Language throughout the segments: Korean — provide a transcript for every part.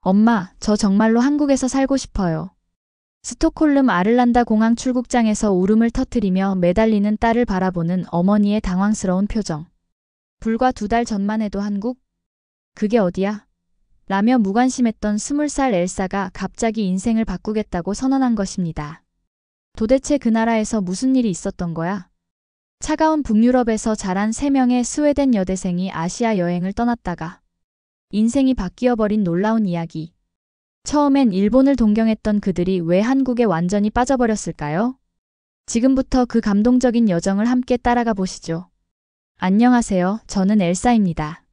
엄마, 저 정말로 한국에서 살고 싶어요. 스톡홀름 아를란다 공항 출국장에서 울음을 터뜨리며 매달리는 딸을 바라보는 어머니의 당황스러운 표정. 불과 2달 전만 해도 한국? 그게 어디야? 라며 무관심했던 20살 엘사가 갑자기 인생을 바꾸겠다고 선언한 것입니다. 도대체 그 나라에서 무슨 일이 있었던 거야? 차가운 북유럽에서 자란 3명의 스웨덴 여대생이 아시아 여행을 떠났다가 인생이 바뀌어버린 놀라운 이야기. 처음엔 일본을 동경했던 그들이 왜 한국에 완전히 빠져버렸을까요? 지금부터 그 감동적인 여정을 함께 따라가 보시죠. 안녕하세요. 저는 엘사입니다.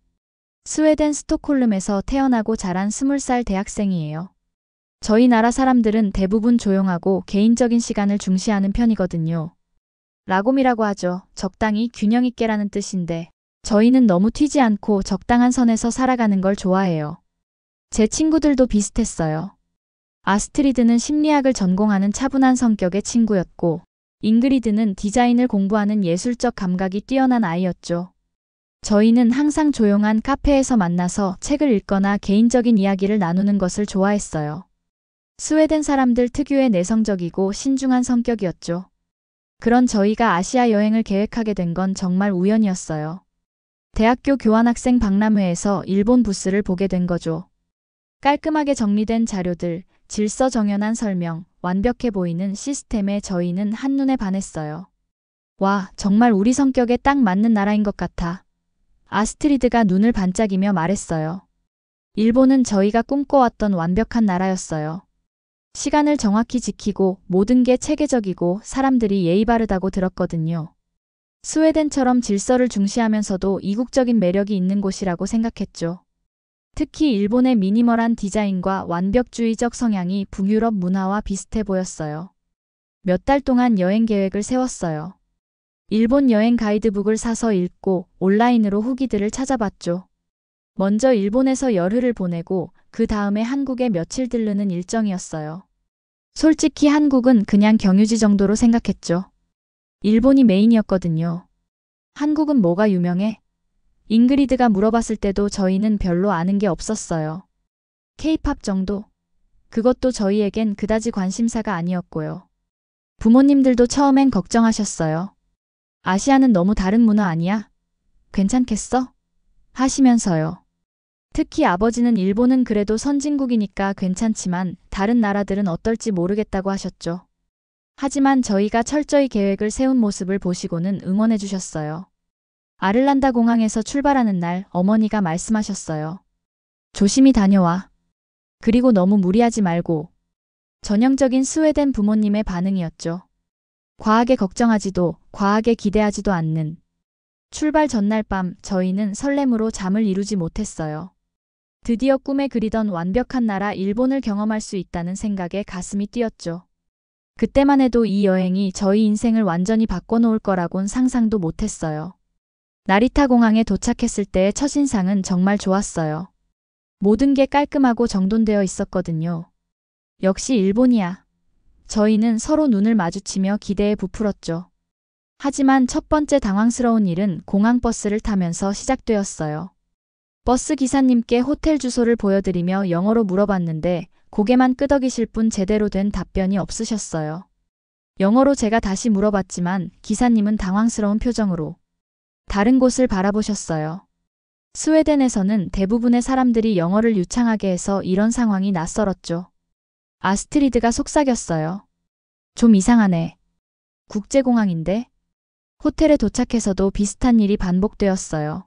스웨덴 스톡홀름에서 태어나고 자란 20살 대학생이에요. 저희 나라 사람들은 대부분 조용하고 개인적인 시간을 중시하는 편이거든요. 라곰이라고 하죠. 적당히 균형 있게라는 뜻인데 저희는 너무 튀지 않고 적당한 선에서 살아가는 걸 좋아해요. 제 친구들도 비슷했어요. 아스트리드는 심리학을 전공하는 차분한 성격의 친구였고 잉그리드는 디자인을 공부하는 예술적 감각이 뛰어난 아이였죠. 저희는 항상 조용한 카페에서 만나서 책을 읽거나 개인적인 이야기를 나누는 것을 좋아했어요. 스웨덴 사람들 특유의 내성적이고 신중한 성격이었죠. 그런 저희가 아시아 여행을 계획하게 된 건 정말 우연이었어요. 대학교 교환학생 박람회에서 일본 부스를 보게 된 거죠. 깔끔하게 정리된 자료들, 질서정연한 설명, 완벽해 보이는 시스템에 저희는 한눈에 반했어요. 와, 정말 우리 성격에 딱 맞는 나라인 것 같아. 아스트리드가 눈을 반짝이며 말했어요. 일본은 저희가 꿈꿔왔던 완벽한 나라였어요. 시간을 정확히 지키고 모든 게 체계적이고 사람들이 예의 바르다고 들었거든요. 스웨덴처럼 질서를 중시하면서도 이국적인 매력이 있는 곳이라고 생각했죠. 특히 일본의 미니멀한 디자인과 완벽주의적 성향이 북유럽 문화와 비슷해 보였어요. 몇 달 동안 여행 계획을 세웠어요. 일본 여행 가이드북을 사서 읽고 온라인으로 후기들을 찾아봤죠. 먼저 일본에서 열흘을 보내고 그 다음에 한국에 며칠 들르는 일정이었어요. 솔직히 한국은 그냥 경유지 정도로 생각했죠. 일본이 메인이었거든요. 한국은 뭐가 유명해? 잉그리드가 물어봤을 때도 저희는 별로 아는 게 없었어요. K-팝 정도? 그것도 저희에겐 그다지 관심사가 아니었고요. 부모님들도 처음엔 걱정하셨어요. 아시아는 너무 다른 문화 아니야? 괜찮겠어? 하시면서요. 특히 아버지는 일본은 그래도 선진국이니까 괜찮지만 다른 나라들은 어떨지 모르겠다고 하셨죠. 하지만 저희가 철저히 계획을 세운 모습을 보시고는 응원해 주셨어요. 아를란다 공항에서 출발하는 날 어머니가 말씀하셨어요. 조심히 다녀와. 그리고 너무 무리하지 말고. 전형적인 스웨덴 부모님의 반응이었죠. 과하게 걱정하지도 과하게 기대하지도 않는. 출발 전날 밤 저희는 설렘으로 잠을 이루지 못했어요. 드디어 꿈에 그리던 완벽한 나라 일본을 경험할 수 있다는 생각에 가슴이 뛰었죠. 그때만 해도 이 여행이 저희 인생을 완전히 바꿔놓을 거라곤 상상도 못했어요. 나리타 공항에 도착했을 때의 첫인상은 정말 좋았어요. 모든 게 깔끔하고 정돈되어 있었거든요. 역시 일본이야. 저희는 서로 눈을 마주치며 기대에 부풀었죠. 하지만 첫 번째 당황스러운 일은 공항 버스를 타면서 시작되었어요. 버스 기사님께 호텔 주소를 보여드리며 영어로 물어봤는데 고개만 끄덕이실 뿐 제대로 된 답변이 없으셨어요. 영어로 제가 다시 물어봤지만 기사님은 당황스러운 표정으로 다른 곳을 바라보셨어요. 스웨덴에서는 대부분의 사람들이 영어를 유창하게 해서 이런 상황이 낯설었죠. 아스트리드가 속삭였어요. 좀 이상하네. 국제공항인데? 호텔에 도착해서도 비슷한 일이 반복되었어요.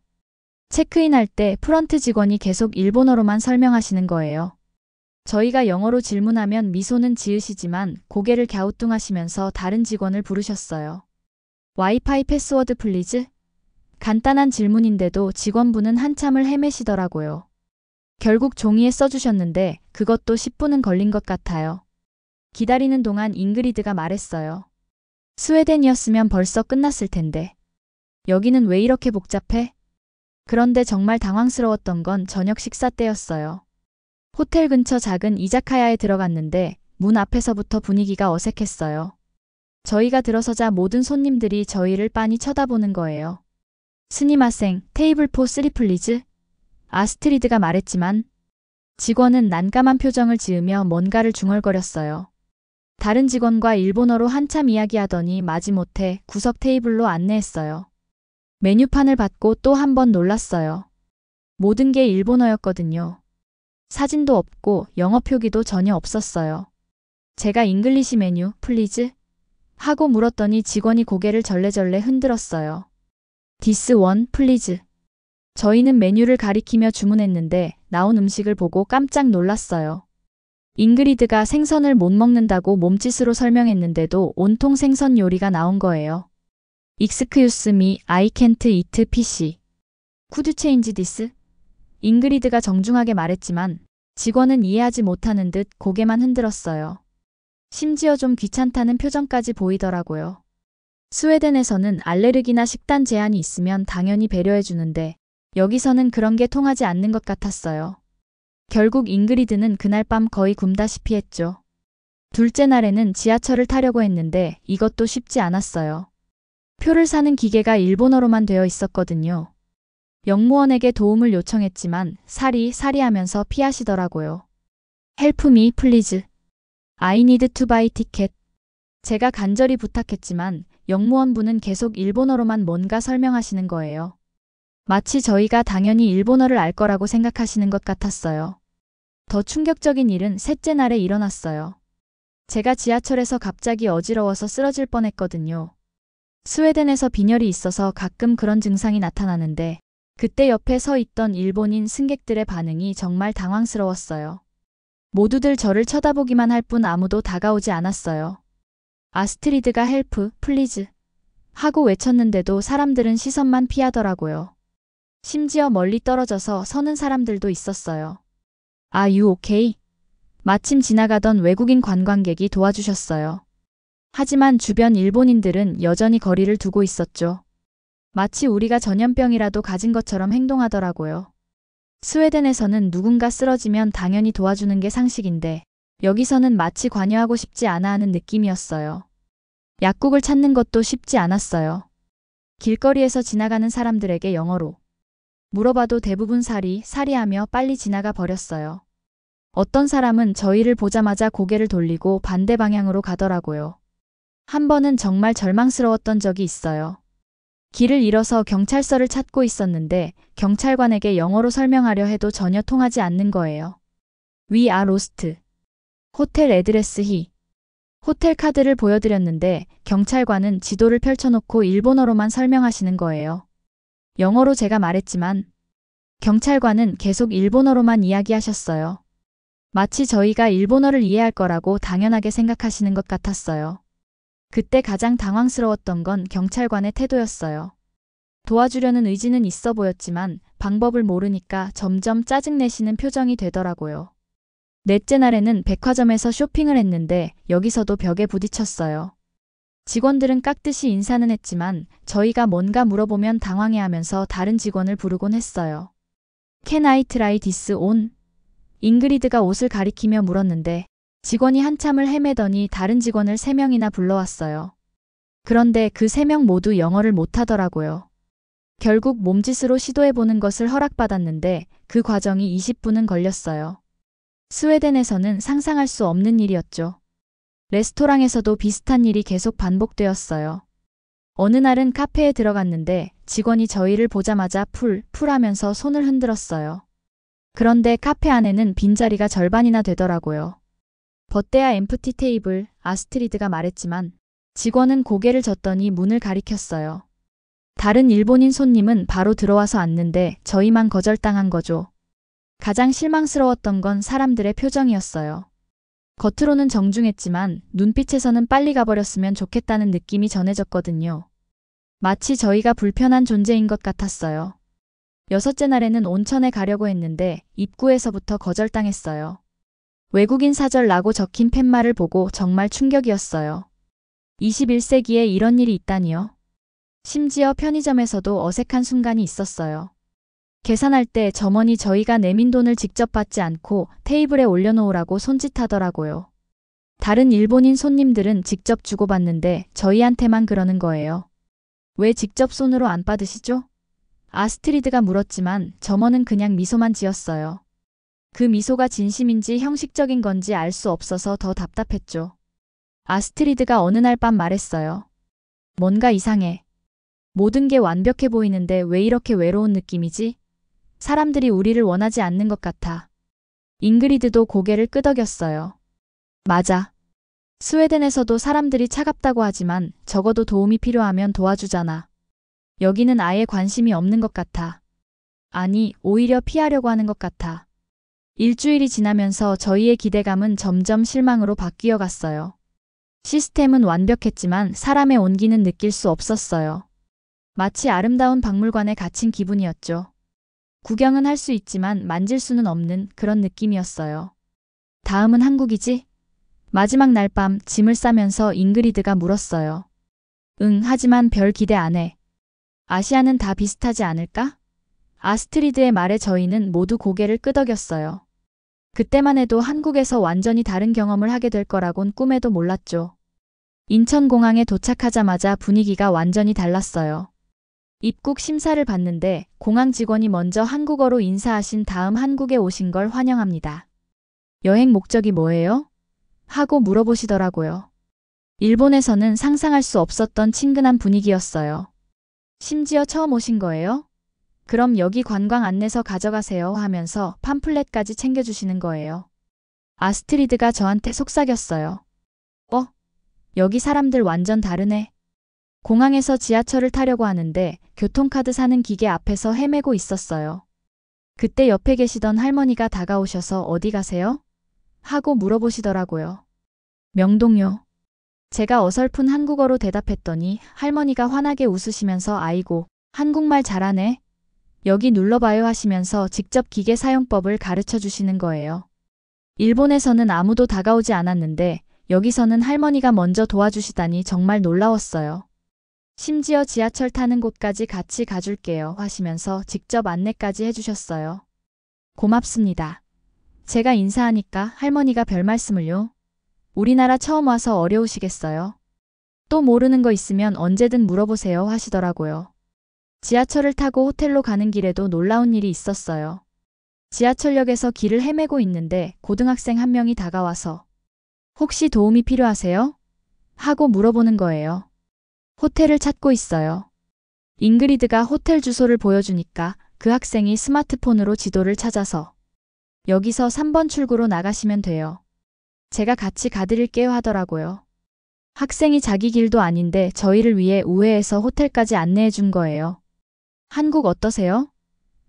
체크인할 때 프런트 직원이 계속 일본어로만 설명하시는 거예요. 저희가 영어로 질문하면 미소는 지으시지만 고개를 갸우뚱하시면서 다른 직원을 부르셨어요. 와이파이 패스워드 플리즈? 간단한 질문인데도 직원분은 한참을 헤매시더라고요. 결국 종이에 써주셨는데 그것도 10분은 걸린 것 같아요. 기다리는 동안 잉그리드가 말했어요. 스웨덴이었으면 벌써 끝났을 텐데. 여기는 왜 이렇게 복잡해? 그런데 정말 당황스러웠던 건 저녁 식사 때였어요. 호텔 근처 작은 이자카야에 들어갔는데 문 앞에서부터 분위기가 어색했어요. 저희가 들어서자 모든 손님들이 저희를 빤히 쳐다보는 거예요. 스니마생, 테이블 포 쓰리 플리즈? 아스트리드가 말했지만 직원은 난감한 표정을 지으며 뭔가를 중얼거렸어요. 다른 직원과 일본어로 한참 이야기하더니 마지못해 구석 테이블로 안내했어요. 메뉴판을 받고 또 한 번 놀랐어요. 모든 게 일본어였거든요. 사진도 없고 영어 표기도 전혀 없었어요. 제가 잉글리시 메뉴, 플리즈? 하고 물었더니 직원이 고개를 절레절레 흔들었어요. 디스 원, 플리즈. 저희는 메뉴를 가리키며 주문했는데 나온 음식을 보고 깜짝 놀랐어요. 잉그리드가 생선을 못 먹는다고 몸짓으로 설명했는데도 온통 생선 요리가 나온 거예요. Excuse me, I can't eat fish. Could you change this? 잉그리드가 정중하게 말했지만 직원은 이해하지 못하는 듯 고개만 흔들었어요. 심지어 좀 귀찮다는 표정까지 보이더라고요. 스웨덴에서는 알레르기나 식단 제한이 있으면 당연히 배려해주는데 여기서는 그런 게 통하지 않는 것 같았어요. 결국 잉그리드는 그날 밤 거의 굶다시피 했죠. 둘째 날에는 지하철을 타려고 했는데 이것도 쉽지 않았어요. 표를 사는 기계가 일본어로만 되어 있었거든요. 영무원에게 도움을 요청했지만 사리사리하면서 피하시더라고요. Help me, please. I need to buy ticket. 제가 간절히 부탁했지만 영무원분은 계속 일본어로만 뭔가 설명하시는 거예요. 마치 저희가 당연히 일본어를 알 거라고 생각하시는 것 같았어요. 더 충격적인 일은 셋째 날에 일어났어요. 제가 지하철에서 갑자기 어지러워서 쓰러질 뻔했거든요. 스웨덴에서 빈혈이 있어서 가끔 그런 증상이 나타나는데 그때 옆에 서 있던 일본인 승객들의 반응이 정말 당황스러웠어요. 모두들 저를 쳐다보기만 할 뿐 아무도 다가오지 않았어요. 아스트리드가 헬프, 플리즈 하고 외쳤는데도 사람들은 시선만 피하더라고요. 심지어 멀리 떨어져서 서는 사람들도 있었어요. Are you okay? 마침 지나가던 외국인 관광객이 도와주셨어요. 하지만 주변 일본인들은 여전히 거리를 두고 있었죠. 마치 우리가 전염병이라도 가진 것처럼 행동하더라고요. 스웨덴에서는 누군가 쓰러지면 당연히 도와주는 게 상식인데 여기서는 마치 관여하고 싶지 않아 하는 느낌이었어요. 약국을 찾는 것도 쉽지 않았어요. 길거리에서 지나가는 사람들에게 영어로 물어봐도 대부분 사리하며 빨리 지나가 버렸어요. 어떤 사람은 저희를 보자마자 고개를 돌리고 반대 방향으로 가더라고요. 한 번은 정말 절망스러웠던 적이 있어요. 길을 잃어서 경찰서를 찾고 있었는데 경찰관에게 영어로 설명하려 해도 전혀 통하지 않는 거예요. We are lost. 호텔 애드레스 히. 호텔 카드를 보여드렸는데 경찰관은 지도를 펼쳐놓고 일본어로만 설명하시는 거예요. 영어로 제가 말했지만 경찰관은 계속 일본어로만 이야기하셨어요. 마치 저희가 일본어를 이해할 거라고 당연하게 생각하시는 것 같았어요. 그때 가장 당황스러웠던 건 경찰관의 태도였어요. 도와주려는 의지는 있어 보였지만 방법을 모르니까 점점 짜증내시는 표정이 되더라고요. 넷째 날에는 백화점에서 쇼핑을 했는데 여기서도 벽에 부딪혔어요. 직원들은 깍듯이 인사는 했지만 저희가 뭔가 물어보면 당황해하면서 다른 직원을 부르곤 했어요. Can I try this on? 잉그리드가 옷을 가리키며 물었는데 직원이 한참을 헤매더니 다른 직원을 3명이나 불러왔어요. 그런데 그 3명 모두 영어를 못하더라고요. 결국 몸짓으로 시도해보는 것을 허락받았는데 그 과정이 20분은 걸렸어요. 스웨덴에서는 상상할 수 없는 일이었죠. 레스토랑에서도 비슷한 일이 계속 반복되었어요. 어느 날은 카페에 들어갔는데 직원이 저희를 보자마자 풀 하면서 손을 흔들었어요. 그런데 카페 안에는 빈자리가 절반이나 되더라고요. 버떼야 엠프티 테이블, 아스트리드가 말했지만 직원은 고개를 젓더니 문을 가리켰어요. 다른 일본인 손님은 바로 들어와서 앉는데 저희만 거절당한 거죠. 가장 실망스러웠던 건 사람들의 표정이었어요. 겉으로는 정중했지만 눈빛에서는 빨리 가버렸으면 좋겠다는 느낌이 전해졌거든요. 마치 저희가 불편한 존재인 것 같았어요. 6째 날에는 온천에 가려고 했는데 입구에서부터 거절당했어요. 외국인 사절라고 적힌 팻말을 보고 정말 충격이었어요. 21세기에 이런 일이 있다니요. 심지어 편의점에서도 어색한 순간이 있었어요. 계산할 때 점원이 저희가 내민 돈을 직접 받지 않고 테이블에 올려놓으라고 손짓하더라고요. 다른 일본인 손님들은 직접 주고받는데 저희한테만 그러는 거예요. 왜 직접 손으로 안 받으시죠? 아스트리드가 물었지만 점원은 그냥 미소만 지었어요. 그 미소가 진심인지 형식적인 건지 알 수 없어서 더 답답했죠. 아스트리드가 어느 날 밤 말했어요. 뭔가 이상해. 모든 게 완벽해 보이는데 왜 이렇게 외로운 느낌이지? 사람들이 우리를 원하지 않는 것 같아. 잉그리드도 고개를 끄덕였어요. 맞아. 스웨덴에서도 사람들이 차갑다고 하지만 적어도 도움이 필요하면 도와주잖아. 여기는 아예 관심이 없는 것 같아. 아니, 오히려 피하려고 하는 것 같아. 일주일이 지나면서 저희의 기대감은 점점 실망으로 바뀌어 갔어요. 시스템은 완벽했지만 사람의 온기는 느낄 수 없었어요. 마치 아름다운 박물관에 갇힌 기분이었죠. 구경은 할 수 있지만 만질 수는 없는 그런 느낌이었어요. 다음은 한국이지? 마지막 날 밤 짐을 싸면서 잉그리드가 물었어요. 응, 하지만 별 기대 안 해. 아시아는 다 비슷하지 않을까? 아스트리드의 말에 저희는 모두 고개를 끄덕였어요. 그때만 해도 한국에서 완전히 다른 경험을 하게 될 거라곤 꿈에도 몰랐죠. 인천공항에 도착하자마자 분위기가 완전히 달랐어요. 입국 심사를 받는데 공항 직원이 먼저 한국어로 인사하신 다음 한국에 오신 걸 환영합니다. 여행 목적이 뭐예요? 하고 물어보시더라고요. 일본에서는 상상할 수 없었던 친근한 분위기였어요. 심지어 처음 오신 거예요? 그럼 여기 관광 안내서 가져가세요 하면서 팜플렛까지 챙겨주시는 거예요. 아스트리드가 저한테 속삭였어요. 여기 사람들 완전 다르네. 공항에서 지하철을 타려고 하는데 교통카드 사는 기계 앞에서 헤매고 있었어요. 그때 옆에 계시던 할머니가 다가오셔서 어디 가세요? 하고 물어보시더라고요. 명동요. 제가 어설픈 한국어로 대답했더니 할머니가 환하게 웃으시면서 아이고, 한국말 잘하네. 여기 눌러봐요 하시면서 직접 기계 사용법을 가르쳐 주시는 거예요. 일본에서는 아무도 다가오지 않았는데 여기서는 할머니가 먼저 도와주시다니 정말 놀라웠어요. 심지어 지하철 타는 곳까지 같이 가줄게요 하시면서 직접 안내까지 해주셨어요. 고맙습니다. 제가 인사하니까 할머니가 별 말씀을요. 우리나라 처음 와서 어려우시겠어요? 또 모르는 거 있으면 언제든 물어보세요 하시더라고요. 지하철을 타고 호텔로 가는 길에도 놀라운 일이 있었어요. 지하철역에서 길을 헤매고 있는데 고등학생 한 명이 다가와서 혹시 도움이 필요하세요? 하고 물어보는 거예요. 호텔을 찾고 있어요. 잉그리드가 호텔 주소를 보여주니까 그 학생이 스마트폰으로 지도를 찾아서 여기서 3번 출구로 나가시면 돼요. 제가 같이 가드릴게요 하더라고요. 학생이 자기 길도 아닌데 저희를 위해 우회해서 호텔까지 안내해 준 거예요. 한국 어떠세요?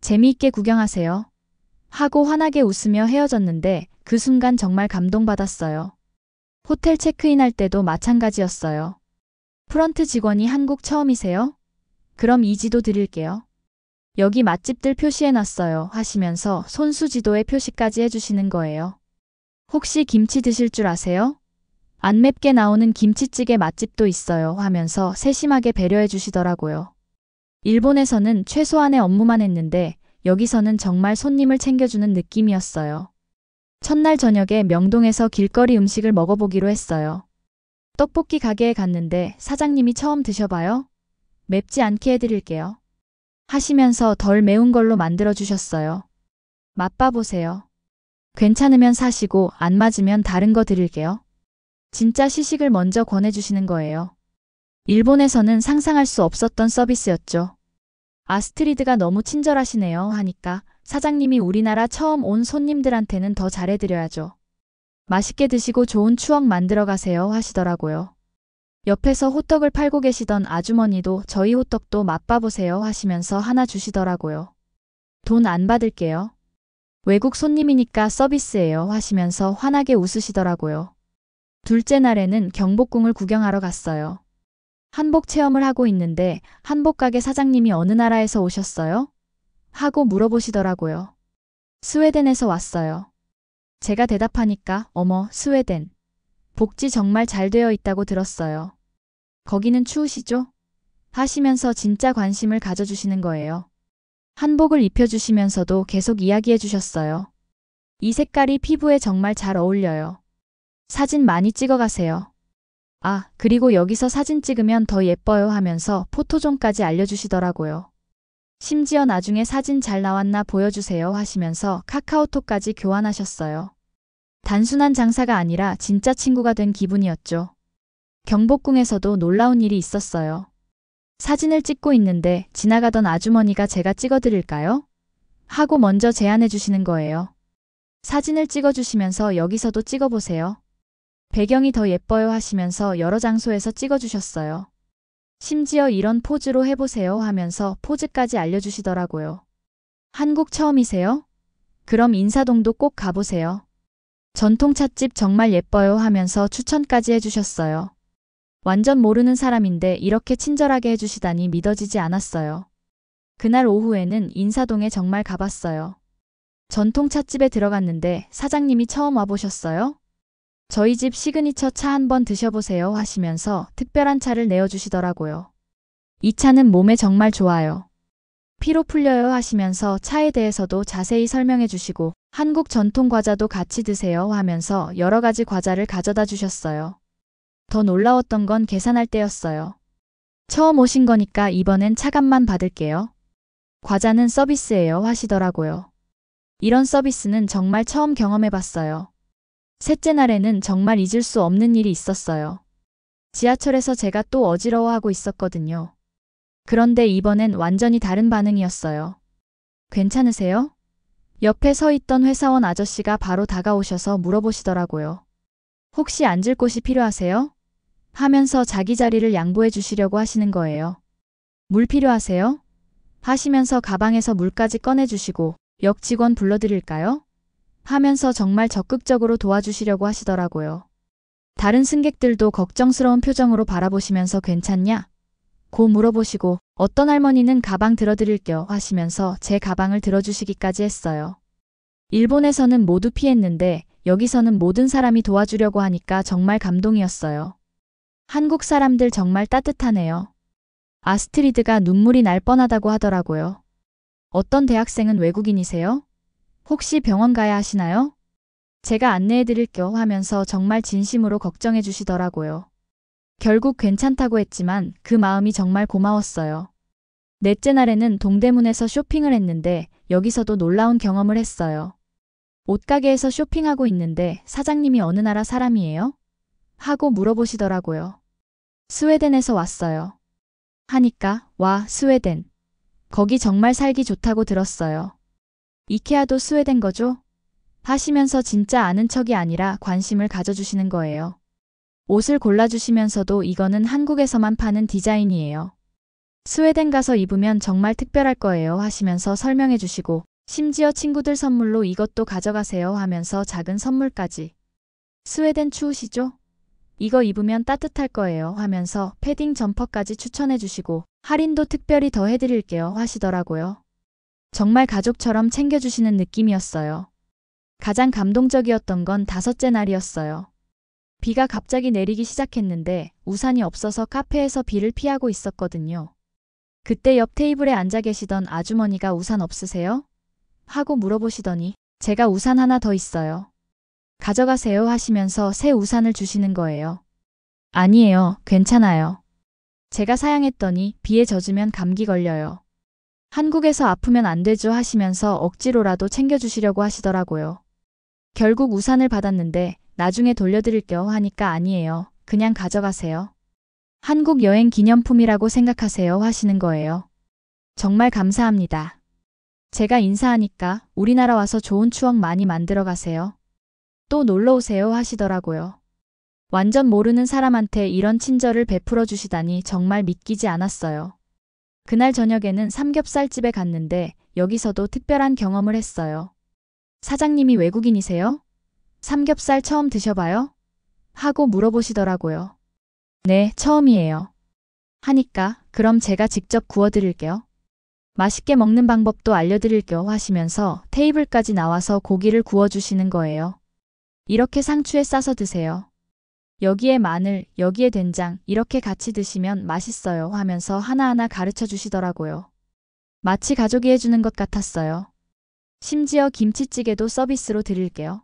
재미있게 구경하세요. 하고 환하게 웃으며 헤어졌는데 그 순간 정말 감동받았어요. 호텔 체크인할 때도 마찬가지였어요. 프런트 직원이 한국 처음이세요? 그럼 이 지도 드릴게요. 여기 맛집들 표시해놨어요 하시면서 손수 지도에 표시까지 해주시는 거예요. 혹시 김치 드실 줄 아세요? 안 맵게 나오는 김치찌개 맛집도 있어요 하면서 세심하게 배려해 주시더라고요. 일본에서는 최소한의 업무만 했는데 여기서는 정말 손님을 챙겨주는 느낌이었어요. 첫날 저녁에 명동에서 길거리 음식을 먹어보기로 했어요. 떡볶이 가게에 갔는데 사장님이 처음 드셔봐요. 맵지 않게 해드릴게요. 하시면서 덜 매운 걸로 만들어주셨어요. 맛봐보세요. 괜찮으면 사시고 안 맞으면 다른 거 드릴게요. 진짜 시식을 먼저 권해주시는 거예요. 일본에서는 상상할 수 없었던 서비스였죠. 아스트리드가 너무 친절하시네요 하니까 사장님이 우리나라 처음 온 손님들한테는 더 잘해드려야죠. 맛있게 드시고 좋은 추억 만들어 가세요 하시더라고요. 옆에서 호떡을 팔고 계시던 아주머니도 저희 호떡도 맛봐보세요 하시면서 하나 주시더라고요. 돈 안 받을게요. 외국 손님이니까 서비스예요 하시면서 환하게 웃으시더라고요. 둘째 날에는 경복궁을 구경하러 갔어요. 한복 체험을 하고 있는데 한복 가게 사장님이 어느 나라에서 오셨어요? 하고 물어보시더라고요. 스웨덴에서 왔어요. 제가 대답하니까 어머 스웨덴. 복지 정말 잘 되어 있다고 들었어요. 거기는 추우시죠? 하시면서 진짜 관심을 가져주시는 거예요. 한복을 입혀주시면서도 계속 이야기해 주셨어요. 이 색깔이 피부에 정말 잘 어울려요. 사진 많이 찍어가세요. 아, 그리고 여기서 사진 찍으면 더 예뻐요 하면서 포토존까지 알려주시더라고요. 심지어 나중에 사진 잘 나왔나 보여주세요 하시면서 카카오톡까지 교환하셨어요. 단순한 장사가 아니라 진짜 친구가 된 기분이었죠. 경복궁에서도 놀라운 일이 있었어요. 사진을 찍고 있는데 지나가던 아주머니가 제가 찍어드릴까요? 하고 먼저 제안해 주시는 거예요. 사진을 찍어주시면서 여기서도 찍어보세요. 배경이 더 예뻐요 하시면서 여러 장소에서 찍어주셨어요. 심지어 이런 포즈로 해보세요 하면서 포즈까지 알려주시더라고요. 한국 처음이세요? 그럼 인사동도 꼭 가보세요. 전통찻집 정말 예뻐요 하면서 추천까지 해주셨어요. 완전 모르는 사람인데 이렇게 친절하게 해주시다니 믿어지지 않았어요. 그날 오후에는 인사동에 정말 가봤어요. 전통찻집에 들어갔는데 사장님이 처음 와보셨어요? 저희 집 시그니처 차 한번 드셔보세요 하시면서 특별한 차를 내어주시더라고요. 이 차는 몸에 정말 좋아요. 피로 풀려요 하시면서 차에 대해서도 자세히 설명해 주시고 한국 전통 과자도 같이 드세요 하면서 여러 가지 과자를 가져다 주셨어요. 더 놀라웠던 건 계산할 때였어요. 처음 오신 거니까 이번엔 차값만 받을게요. 과자는 서비스예요 하시더라고요. 이런 서비스는 정말 처음 경험해봤어요. 셋째 날에는 정말 잊을 수 없는 일이 있었어요. 지하철에서 제가 또 어지러워하고 있었거든요. 그런데 이번엔 완전히 다른 반응이었어요. 괜찮으세요? 옆에 서 있던 회사원 아저씨가 바로 다가오셔서 물어보시더라고요. 혹시 앉을 곳이 필요하세요? 하면서 자기 자리를 양보해 주시려고 하시는 거예요. 물 필요하세요? 하시면서 가방에서 물까지 꺼내주시고 역 직원 불러드릴까요? 하면서 정말 적극적으로 도와주시려고 하시더라고요. 다른 승객들도 걱정스러운 표정으로 바라보시면서 괜찮냐? 고 물어보시고 어떤 할머니는 가방 들어드릴게요 하시면서 제 가방을 들어주시기까지 했어요. 일본에서는 모두 피했는데 여기서는 모든 사람이 도와주려고 하니까 정말 감동이었어요. 한국 사람들 정말 따뜻하네요. 아스트리드가 눈물이 날 뻔하다고 하더라고요. 어떤 대학생은 외국인이세요? 혹시 병원 가야 하시나요? 제가 안내해 드릴게요 하면서 정말 진심으로 걱정해 주시더라고요. 결국 괜찮다고 했지만 그 마음이 정말 고마웠어요. 넷째 날에는 동대문에서 쇼핑을 했는데 여기서도 놀라운 경험을 했어요. 옷가게에서 쇼핑하고 있는데 사장님이 어느 나라 사람이에요? 하고 물어보시더라고요. 스웨덴에서 왔어요. 하니까 와, 스웨덴. 거기 정말 살기 좋다고 들었어요. 이케아도 스웨덴 거죠? 하시면서 진짜 아는 척이 아니라 관심을 가져주시는 거예요. 옷을 골라주시면서도 이거는 한국에서만 파는 디자인이에요. 스웨덴 가서 입으면 정말 특별할 거예요 하시면서 설명해 주시고 심지어 친구들 선물로 이것도 가져가세요 하면서 작은 선물까지. 스웨덴 추우시죠? 이거 입으면 따뜻할 거예요 하면서 패딩 점퍼까지 추천해 주시고 할인도 특별히 더 해드릴게요 하시더라고요. 정말 가족처럼 챙겨주시는 느낌이었어요. 가장 감동적이었던 건 다섯째 날이었어요. 비가 갑자기 내리기 시작했는데 우산이 없어서 카페에서 비를 피하고 있었거든요. 그때 옆 테이블에 앉아 계시던 아주머니가 우산 없으세요? 하고 물어보시더니 제가 우산 하나 더 있어요. 가져가세요 하시면서 새 우산을 주시는 거예요. 아니에요, 괜찮아요. 제가 사양했더니 비에 젖으면 감기 걸려요. 한국에서 아프면 안 되죠 하시면서 억지로라도 챙겨주시려고 하시더라고요. 결국 우산을 받았는데 나중에 돌려드릴게요 하니까 아니에요. 그냥 가져가세요. 한국 여행 기념품이라고 생각하세요 하시는 거예요. 정말 감사합니다. 제가 인사하니까 우리나라 와서 좋은 추억 많이 만들어 가세요. 또 놀러 오세요 하시더라고요. 완전 모르는 사람한테 이런 친절을 베풀어 주시다니 정말 믿기지 않았어요. 그날 저녁에는 삼겹살집에 갔는데 여기서도 특별한 경험을 했어요. 사장님이 외국인이세요? 삼겹살 처음 드셔봐요? 하고 물어보시더라고요. 네, 처음이에요. 하니까 그럼 제가 직접 구워드릴게요. 맛있게 먹는 방법도 알려드릴게요 하시면서 테이블까지 나와서 고기를 구워주시는 거예요. 이렇게 상추에 싸서 드세요. 여기에 마늘, 여기에 된장 이렇게 같이 드시면 맛있어요 하면서 하나하나 가르쳐 주시더라고요. 마치 가족이 해주는 것 같았어요. 심지어 김치찌개도 서비스로 드릴게요.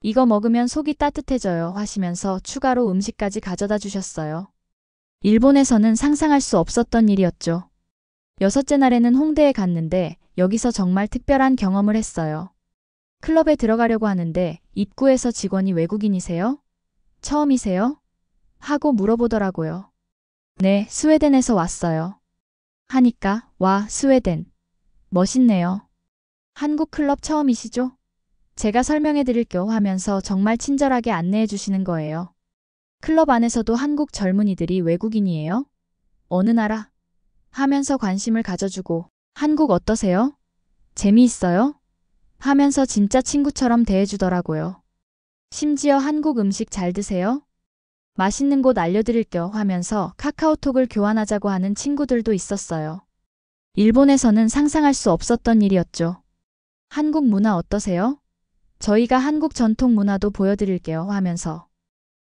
이거 먹으면 속이 따뜻해져요 하시면서 추가로 음식까지 가져다 주셨어요. 일본에서는 상상할 수 없었던 일이었죠. 6째 날에는 홍대에 갔는데 여기서 정말 특별한 경험을 했어요. 클럽에 들어가려고 하는데 입구에서 직원이 외국인이세요? 처음이세요? 하고 물어보더라고요. 네, 스웨덴에서 왔어요. 하니까, 와, 스웨덴. 멋있네요. 한국 클럽 처음이시죠? 제가 설명해 드릴게요 하면서 정말 친절하게 안내해 주시는 거예요. 클럽 안에서도 한국 젊은이들이 외국인이에요? 어느 나라? 하면서 관심을 가져주고, 한국 어떠세요? 재미있어요? 하면서 진짜 친구처럼 대해주더라고요. 심지어 한국 음식 잘 드세요? 맛있는 곳 알려드릴게요 하면서 카카오톡을 교환하자고 하는 친구들도 있었어요. 일본에서는 상상할 수 없었던 일이었죠. 한국 문화 어떠세요? 저희가 한국 전통 문화도 보여드릴게요 하면서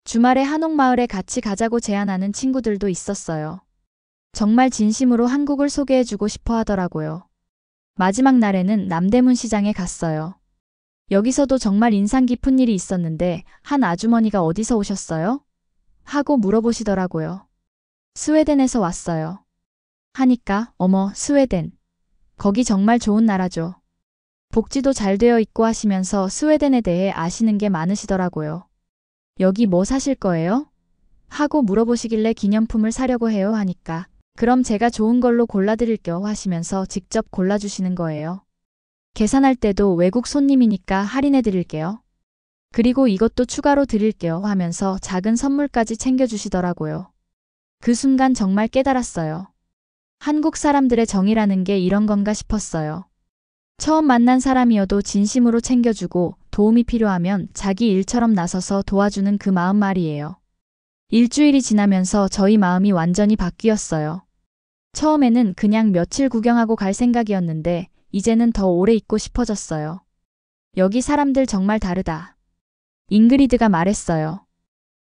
주말에 한옥마을에 같이 가자고 제안하는 친구들도 있었어요. 정말 진심으로 한국을 소개해주고 싶어 하더라고요. 마지막 날에는 남대문 시장에 갔어요. 여기서도 정말 인상 깊은 일이 있었는데 한 아주머니가 어디서 오셨어요? 하고 물어보시더라고요. 스웨덴에서 왔어요. 하니까 어머 스웨덴. 거기 정말 좋은 나라죠. 복지도 잘 되어 있고 하시면서 스웨덴에 대해 아시는 게 많으시더라고요. 여기 뭐 사실 거예요? 하고 물어보시길래 기념품을 사려고 해요 하니까 그럼 제가 좋은 걸로 골라드릴게요 하시면서 직접 골라주시는 거예요. 계산할 때도 외국 손님이니까 할인해 드릴게요. 그리고 이것도 추가로 드릴게요 하면서 작은 선물까지 챙겨주시더라고요. 그 순간 정말 깨달았어요. 한국 사람들의 정이라는 게 이런 건가 싶었어요. 처음 만난 사람이어도 진심으로 챙겨주고 도움이 필요하면 자기 일처럼 나서서 도와주는 그 마음 말이에요. 일주일이 지나면서 저희 마음이 완전히 바뀌었어요. 처음에는 그냥 며칠 구경하고 갈 생각이었는데 이제는 더 오래 있고 싶어졌어요. 여기 사람들 정말 다르다. 잉그리드가 말했어요.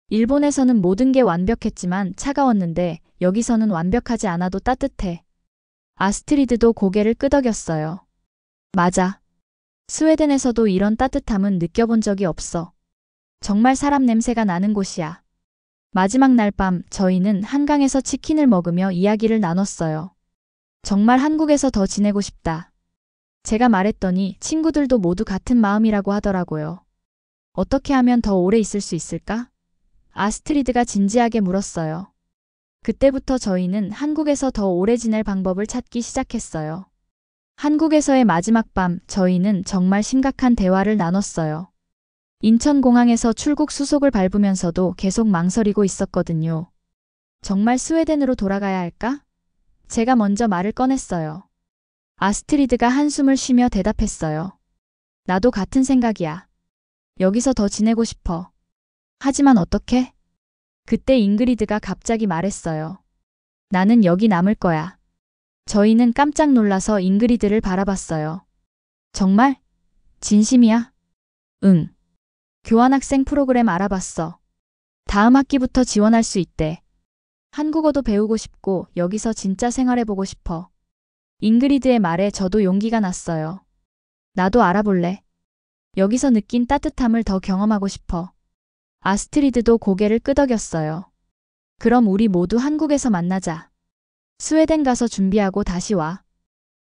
일본에서는 모든 게 완벽했지만 차가웠는데 여기서는 완벽하지 않아도 따뜻해. 아스트리드도 고개를 끄덕였어요. 맞아. 스웨덴에서도 이런 따뜻함은 느껴본 적이 없어. 정말 사람 냄새가 나는 곳이야. 마지막 날 밤 저희는 한강에서 치킨을 먹으며 이야기를 나눴어요. 정말 한국에서 더 지내고 싶다. 제가 말했더니 친구들도 모두 같은 마음이라고 하더라고요. 어떻게 하면 더 오래 있을 수 있을까? 아스트리드가 진지하게 물었어요. 그때부터 저희는 한국에서 더 오래 지낼 방법을 찾기 시작했어요. 한국에서의 마지막 밤 저희는 정말 심각한 대화를 나눴어요. 인천공항에서 출국 수속을 밟으면서도 계속 망설이고 있었거든요. 정말 스웨덴으로 돌아가야 할까? 제가 먼저 말을 꺼냈어요. 아스트리드가 한숨을 쉬며 대답했어요. 나도 같은 생각이야. 여기서 더 지내고 싶어. 하지만 어떻게? 그때 잉그리드가 갑자기 말했어요. 나는 여기 남을 거야. 저희는 깜짝 놀라서 잉그리드를 바라봤어요. 정말? 진심이야? 응. 교환학생 프로그램 알아봤어. 다음 학기부터 지원할 수 있대. 한국어도 배우고 싶고 여기서 진짜 생활해보고 싶어. 잉그리드의 말에 저도 용기가 났어요. 나도 알아볼래. 여기서 느낀 따뜻함을 더 경험하고 싶어. 아스트리드도 고개를 끄덕였어요. 그럼 우리 모두 한국에서 만나자. 스웨덴 가서 준비하고 다시 와.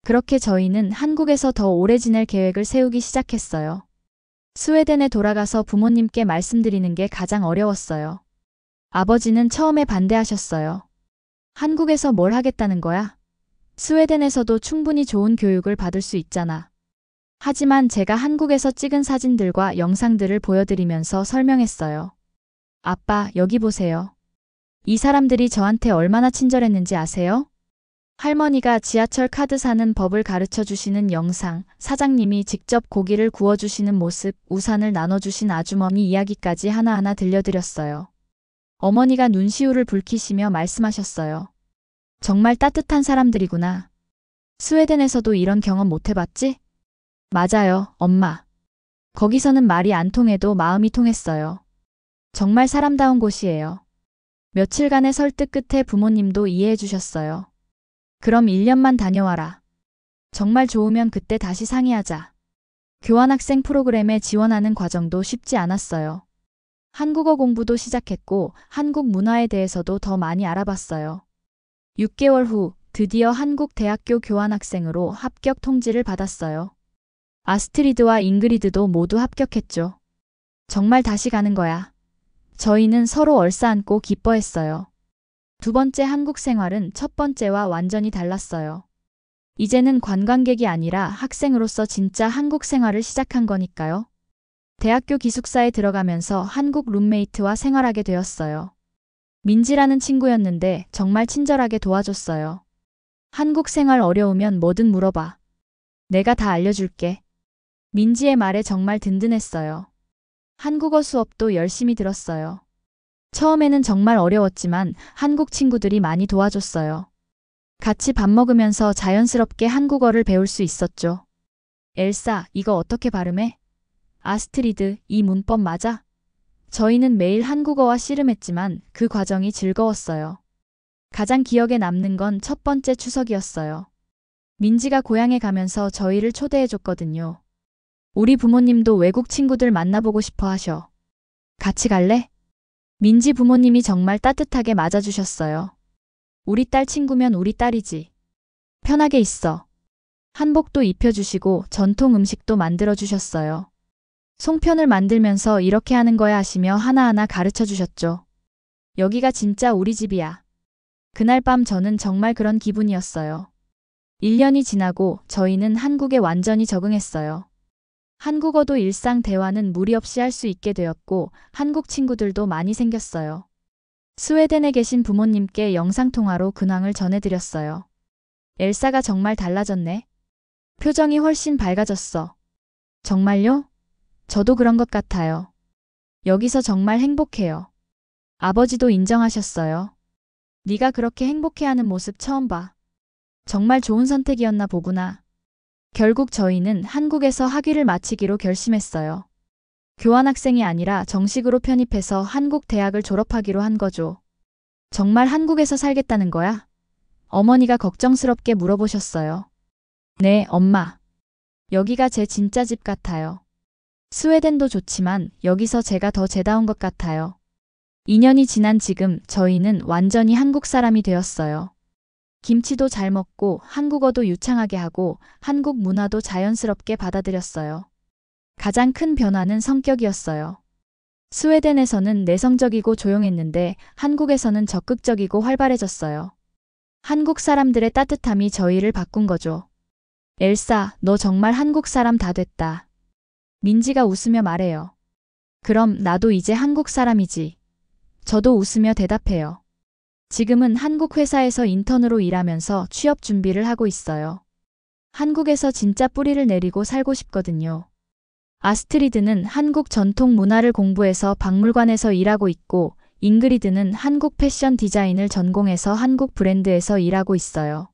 그렇게 저희는 한국에서 더 오래 지낼 계획을 세우기 시작했어요. 스웨덴에 돌아가서 부모님께 말씀드리는 게 가장 어려웠어요. 아버지는 처음에 반대하셨어요. 한국에서 뭘 하겠다는 거야? 스웨덴에서도 충분히 좋은 교육을 받을 수 있잖아. 하지만 제가 한국에서 찍은 사진들과 영상들을 보여드리면서 설명했어요. 아빠, 여기 보세요. 이 사람들이 저한테 얼마나 친절했는지 아세요? 할머니가 지하철 카드 사는 법을 가르쳐 주시는 영상, 사장님이 직접 고기를 구워주시는 모습, 우산을 나눠주신 아주머니 이야기까지 하나하나 들려드렸어요. 어머니가 눈시울을 붉히시며 말씀하셨어요. 정말 따뜻한 사람들이구나. 스웨덴에서도 이런 경험 못 해봤지? 맞아요, 엄마. 거기서는 말이 안 통해도 마음이 통했어요. 정말 사람다운 곳이에요. 며칠간의 설득 끝에 부모님도 이해해 주셨어요. 그럼 1년만 다녀와라. 정말 좋으면 그때 다시 상의하자. 교환학생 프로그램에 지원하는 과정도 쉽지 않았어요. 한국어 공부도 시작했고 한국 문화에 대해서도 더 많이 알아봤어요. 6개월 후 드디어 한국 대학교 교환학생으로 합격 통지를 받았어요. 아스트리드와 잉그리드도 모두 합격했죠. 정말 다시 가는 거야. 저희는 서로 얼싸안고 기뻐했어요. 두 번째 한국 생활은 첫 번째와 완전히 달랐어요. 이제는 관광객이 아니라 학생으로서 진짜 한국 생활을 시작한 거니까요. 대학교 기숙사에 들어가면서 한국 룸메이트와 생활하게 되었어요. 민지라는 친구였는데 정말 친절하게 도와줬어요. 한국 생활 어려우면 뭐든 물어봐. 내가 다 알려줄게. 민지의 말에 정말 든든했어요. 한국어 수업도 열심히 들었어요. 처음에는 정말 어려웠지만 한국 친구들이 많이 도와줬어요. 같이 밥 먹으면서 자연스럽게 한국어를 배울 수 있었죠. 엘사, 이거 어떻게 발음해? 아스트리드, 이 문법 맞아? 저희는 매일 한국어와 씨름했지만 그 과정이 즐거웠어요. 가장 기억에 남는 건 첫 번째 추석이었어요. 민지가 고향에 가면서 저희를 초대해줬거든요. 우리 부모님도 외국 친구들 만나보고 싶어 하셔. 같이 갈래? 민지 부모님이 정말 따뜻하게 맞아주셨어요. 우리 딸 친구면 우리 딸이지. 편하게 있어. 한복도 입혀주시고 전통 음식도 만들어주셨어요. 송편을 만들면서 이렇게 하는 거야 하시며 하나하나 가르쳐주셨죠. 여기가 진짜 우리 집이야. 그날 밤 저는 정말 그런 기분이었어요. 1년이 지나고 저희는 한국에 완전히 적응했어요. 한국어도 일상 대화는 무리 없이 할 수 있게 되었고 한국 친구들도 많이 생겼어요. 스웨덴에 계신 부모님께 영상통화로 근황을 전해드렸어요. 엘사가 정말 달라졌네. 표정이 훨씬 밝아졌어. 정말요? 저도 그런 것 같아요. 여기서 정말 행복해요. 아버지도 인정하셨어요. 네가 그렇게 행복해하는 모습 처음 봐. 정말 좋은 선택이었나 보구나. 결국 저희는 한국에서 학위를 마치기로 결심했어요. 교환학생이 아니라 정식으로 편입해서 한국 대학을 졸업하기로 한 거죠. 정말 한국에서 살겠다는 거야? 어머니가 걱정스럽게 물어보셨어요. 네, 엄마. 여기가 제 진짜 집 같아요. 스웨덴도 좋지만 여기서 제가 더 제다운 것 같아요. 2년이 지난 지금 저희는 완전히 한국 사람이 되었어요. 김치도 잘 먹고 한국어도 유창하게 하고 한국 문화도 자연스럽게 받아들였어요. 가장 큰 변화는 성격이었어요. 스웨덴에서는 내성적이고 조용했는데 한국에서는 적극적이고 활발해졌어요. 한국 사람들의 따뜻함이 저희를 바꾼 거죠. 엘사, 너 정말 한국 사람 다 됐다. 민지가 웃으며 말해요. 그럼 나도 이제 한국 사람이지. 저도 웃으며 대답해요. 지금은 한국 회사에서 인턴으로 일하면서 취업 준비를 하고 있어요. 한국에서 진짜 뿌리를 내리고 살고 싶거든요. 아스트리드는 한국 전통 문화를 공부해서 박물관에서 일하고 있고 잉그리드는 한국 패션 디자인을 전공해서 한국 브랜드에서 일하고 있어요.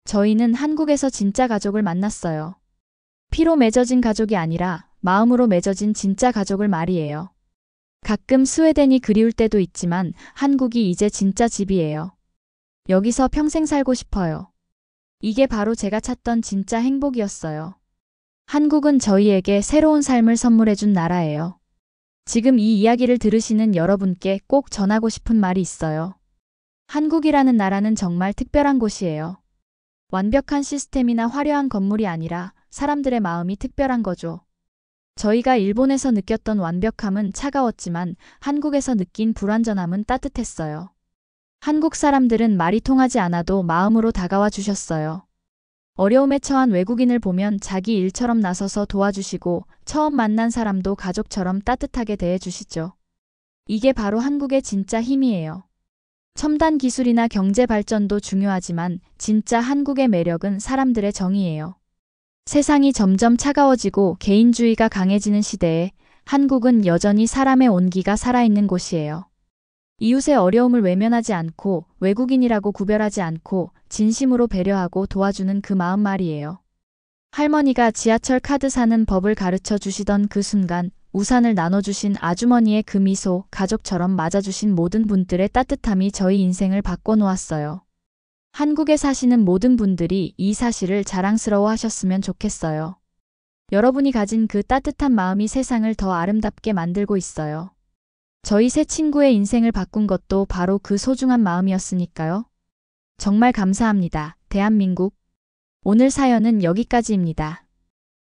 저희는 한국에서 진짜 가족을 만났어요. 피로 맺어진 가족이 아니라 마음으로 맺어진 진짜 가족을 말이에요. 가끔 스웨덴이 그리울 때도 있지만 한국이 이제 진짜 집이에요. 여기서 평생 살고 싶어요. 이게 바로 제가 찾던 진짜 행복이었어요. 한국은 저희에게 새로운 삶을 선물해준 나라예요. 지금 이 이야기를 들으시는 여러분께 꼭 전하고 싶은 말이 있어요. 한국이라는 나라는 정말 특별한 곳이에요. 완벽한 시스템이나 화려한 건물이 아니라 사람들의 마음이 특별한 거죠. 저희가 일본에서 느꼈던 완벽함은 차가웠지만 한국에서 느낀 불완전함은 따뜻했어요. 한국 사람들은 말이 통하지 않아도 마음으로 다가와 주셨어요. 어려움에 처한 외국인을 보면 자기 일처럼 나서서 도와주시고 처음 만난 사람도 가족처럼 따뜻하게 대해주시죠. 이게 바로 한국의 진짜 힘이에요. 첨단 기술이나 경제 발전도 중요하지만 진짜 한국의 매력은 사람들의 정이에요. 세상이 점점 차가워지고 개인주의가 강해지는 시대에 한국은 여전히 사람의 온기가 살아있는 곳이에요. 이웃의 어려움을 외면하지 않고 외국인이라고 구별하지 않고 진심으로 배려하고 도와주는 그 마음 말이에요. 할머니가 지하철 카드 사는 법을 가르쳐 주시던 그 순간 우산을 나눠주신 아주머니의 그 미소, 가족처럼 맞아주신 모든 분들의 따뜻함이 저희 인생을 바꿔놓았어요. 한국에 사시는 모든 분들이 이 사실을 자랑스러워 하셨으면 좋겠어요. 여러분이 가진 그 따뜻한 마음이 세상을 더 아름답게 만들고 있어요. 저희 세 친구의 인생을 바꾼 것도 바로 그 소중한 마음이었으니까요. 정말 감사합니다. 대한민국. 오늘 사연은 여기까지입니다.